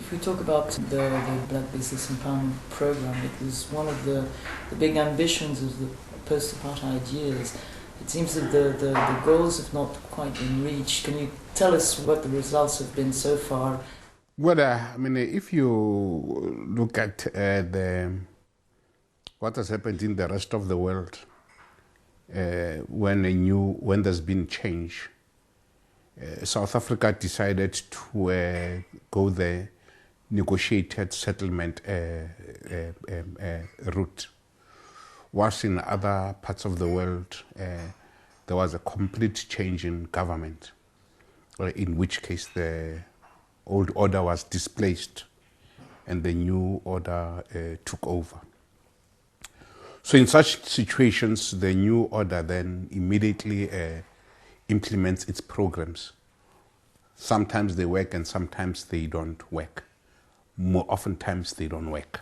If we talk about the Black Business Empowerment Program, it was one of the big ambitions of the post-apartheid years. It seems that the goals have not quite been reached. Can you tell us what the results have been so far? Well, if you look at what has happened in the rest of the world, when there's been change, South Africa decided to go the negotiated settlement route. Whilst in other parts of the world, there was a complete change in government, in which case the old order was displaced and the new order took over. So in such situations, the new order then immediately implements its programs. Sometimes they work and sometimes they don't work. More oftentimes they don't work,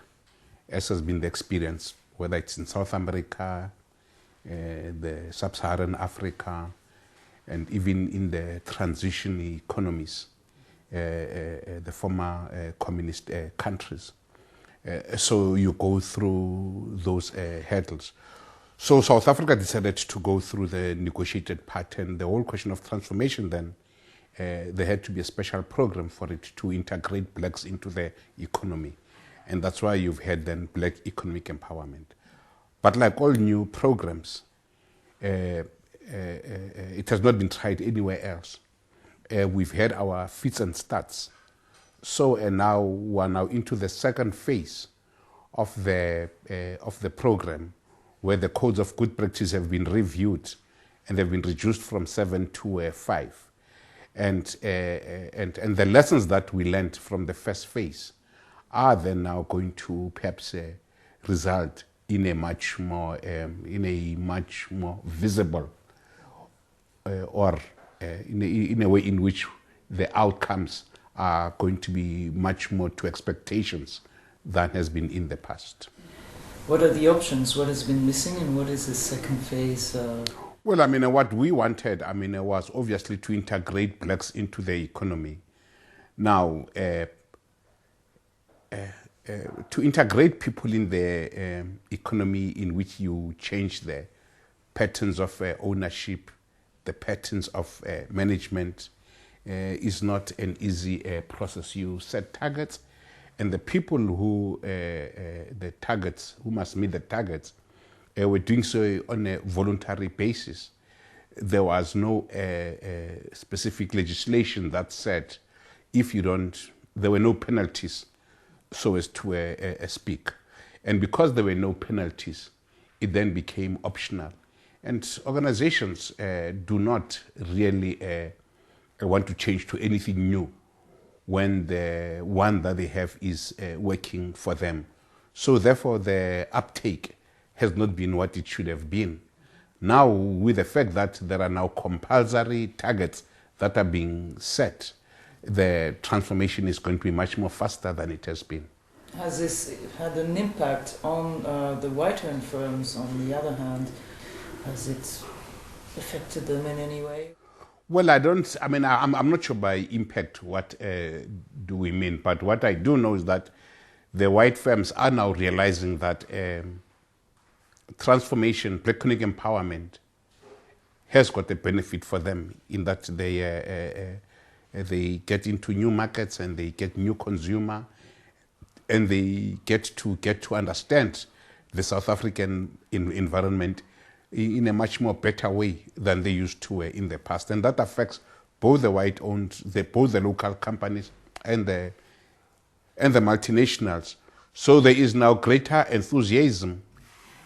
as has been the experience, whether it's in South America, the Sub-Saharan Africa, and even in the transition economies, the former communist countries. So you go through those hurdles. So South Africa decided to go through the negotiated pattern. The whole question of transformation then, there had to be a special program for it to integrate blacks into the economy. And that's why you've had then black economic empowerment. But like all new programs, it has not been tried anywhere else. We've had our fits and starts. So now we're now into the second phase of the program, where the codes of good practice have been reviewed and they've been reduced from 7 to 5. And the lessons that we learned from the first phase are then now going to perhaps result in a much more visible or in a way in which the outcomes are going to be much more to expectations than has been in the past. What are the options? What has been missing, and what is the second phase? Well, what we wanted, was obviously to integrate blacks into the economy. Now, to integrate people in the economy in which you change the patterns of ownership, the patterns of management, is not an easy process. You set targets, and the people who must meet the targets, were doing so on a voluntary basis. There was no specific legislation that said if you don't, there were no penalties so as to speak. And because there were no penalties, it then became optional. And organizations do not really want to change to anything new when the one that they have is working for them. So therefore the uptake has not been what it should have been. Now, with the fact that there are now compulsory targets that are being set, the transformation is going to be much more faster than it has been. Has this had an impact on the white-owned firms, on the other hand? Has it affected them in any way? Well, I'm not sure by impact what do we mean, but what I do know is that the white firms are now realizing that transformation, black economic empowerment, has got a benefit for them in that they get into new markets and they get new consumer, and they get to understand the South African environment in a much more better way than they used to in the past, and that affects both the white-owned, both the local companies and the multinationals. So there is now greater enthusiasm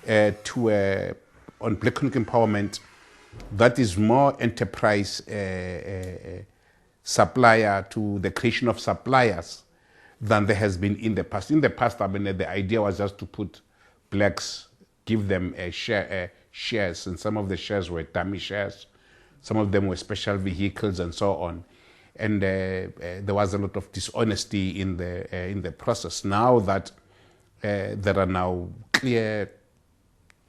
on black economic empowerment that is more enterprise supplier to the creation of suppliers than there has been in the past. In the past, the idea was just to put blacks, give them shares, and some of the shares were dummy shares, some of them were special vehicles and so on. And there was a lot of dishonesty in the process. Now that there are now clear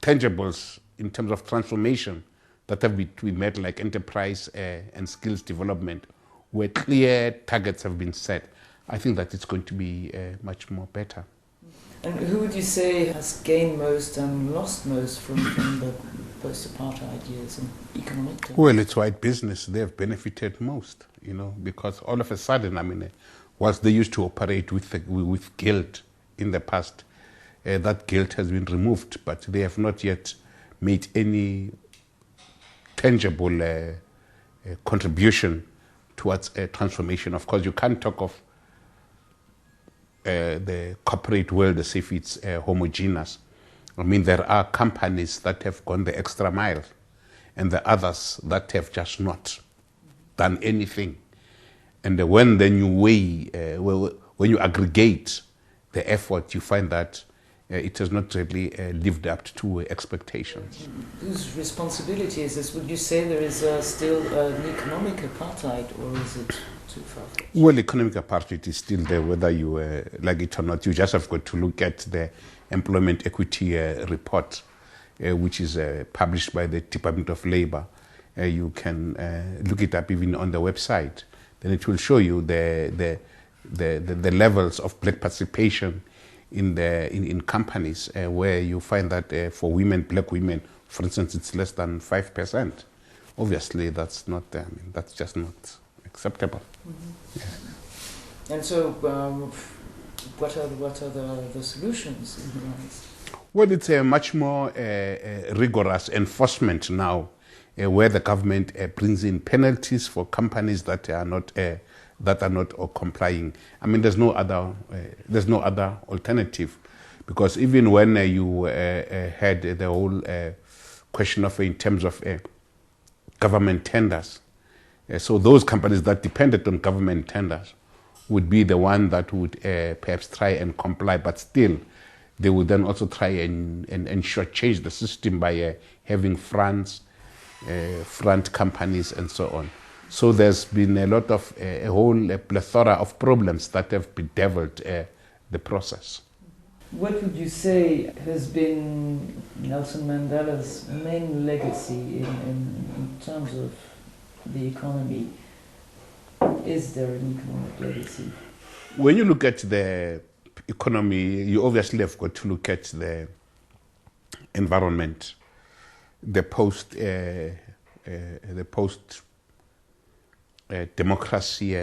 tangibles in terms of transformation that have to be met, like enterprise and skills development, where clear targets have been set. I think that it's going to be much more better. And who would you say has gained most and lost most from the post-apartheid years in economic terms? Well, it's white business. They have benefited most, because all of a sudden, whilst they used to operate with guilt in the past, that guilt has been removed, but they have not yet made any tangible contribution towards a transformation. Of course, you can't talk of the corporate world as if it's homogeneous. There are companies that have gone the extra mile, and the others that have just not done anything. And when then you weigh, when you aggregate the effort, you find that it has not really lived up to expectations. Whose responsibility is this? Would you say there is still an economic apartheid, or is it too far? Well, economic apartheid is still there, whether you like it or not. You just have got to look at the Employment Equity Report, which is published by the Department of Labor. You can look it up even on the website. Then it will show you the levels of black participation in companies, where you find that for women, black women, for instance, it's less than 5%. Obviously, that's not. That's just not acceptable. Mm-hmm. Yeah. And so, what are the solutions in your eyes? Well, it's a much more rigorous enforcement now, where the government brings in penalties for companies that are not complying. There's no other alternative, because even when you had the whole question of in terms of government tenders, so those companies that depended on government tenders would be the one that would perhaps try and comply, but still they would then also try and shortchange the system by having front companies and so on. So there's been a lot of a whole plethora of problems that have bedeviled the process. What would you say has been Nelson Mandela's main legacy in terms of the economy? Is there an economic legacy? When you look at the economy, you obviously have got to look at the environment, the post democracy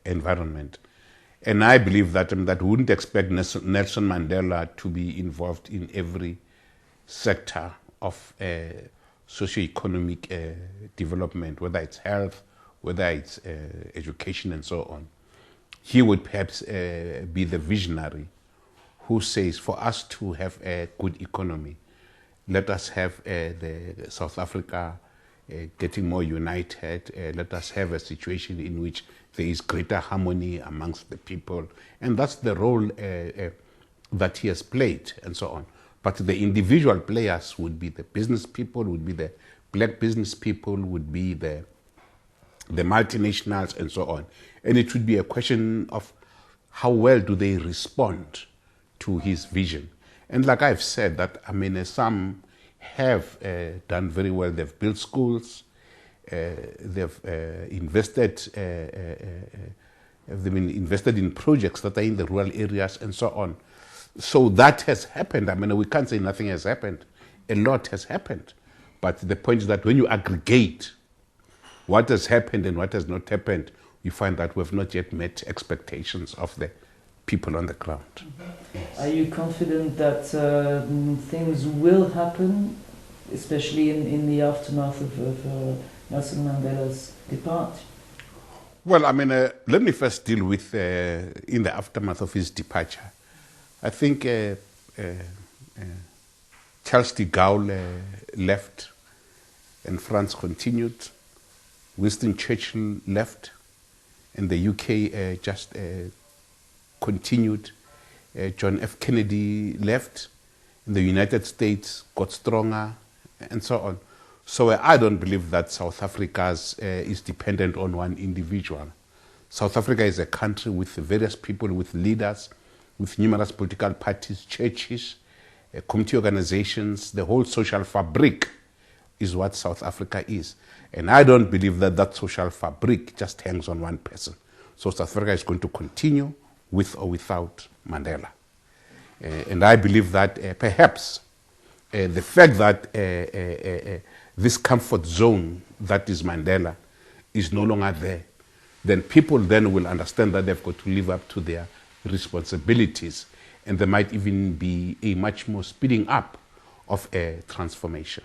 environment. And I believe that we wouldn't expect Nelson Mandela to be involved in every sector of socio-economic development, whether it's health, whether it's education and so on. He would perhaps be the visionary who says, for us to have a good economy, let us have the South Africa getting more united. Let us have a situation in which there is greater harmony amongst the people. And that's the role that he has played and so on. But the individual players would be the business people, would be the black business people, would be the multinationals and so on. And it would be a question of how well do they respond to his vision. And like I've said, that some have done very well. They've built schools, they've invested in projects that are in the rural areas and so on. So that has happened. We can't say nothing has happened. A lot has happened. But the point is that when you aggregate what has happened and what has not happened, you find that we've not yet met expectations of the people on the ground. Mm-hmm. Are you confident that things will happen, especially in the aftermath of Nelson Mandela's departure? Well, let me first deal with in the aftermath of his departure. I think Charles de Gaulle left and France continued. Winston Churchill left and the UK just continued. John F. Kennedy left and the United States got stronger and so on. So I don't believe that South Africa is dependent on one individual. South Africa is a country with various people, with leaders, with numerous political parties, churches, community organizations. The whole social fabric is what South Africa is. And I don't believe that social fabric just hangs on one person. So South Africa is going to continue with or without Mandela. And I believe that perhaps the fact that this comfort zone that is Mandela is no longer there, then people then will understand that they've got to live up to their responsibilities, and there might even be a much more speeding up of a transformation.